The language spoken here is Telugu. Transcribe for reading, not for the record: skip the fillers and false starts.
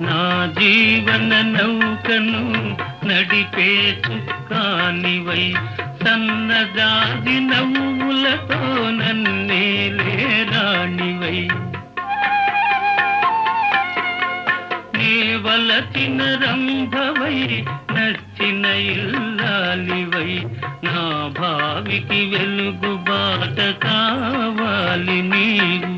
నా జీవన నౌకను నడిపే చుక్కానివై సన్నజాజి నవ్వులతో నన్నేలే రాణివై నే వలచిన రంభవై నచ్చిన ఇల్లాలివై నా భావికి వెలుగు బాట కావాలి నీవు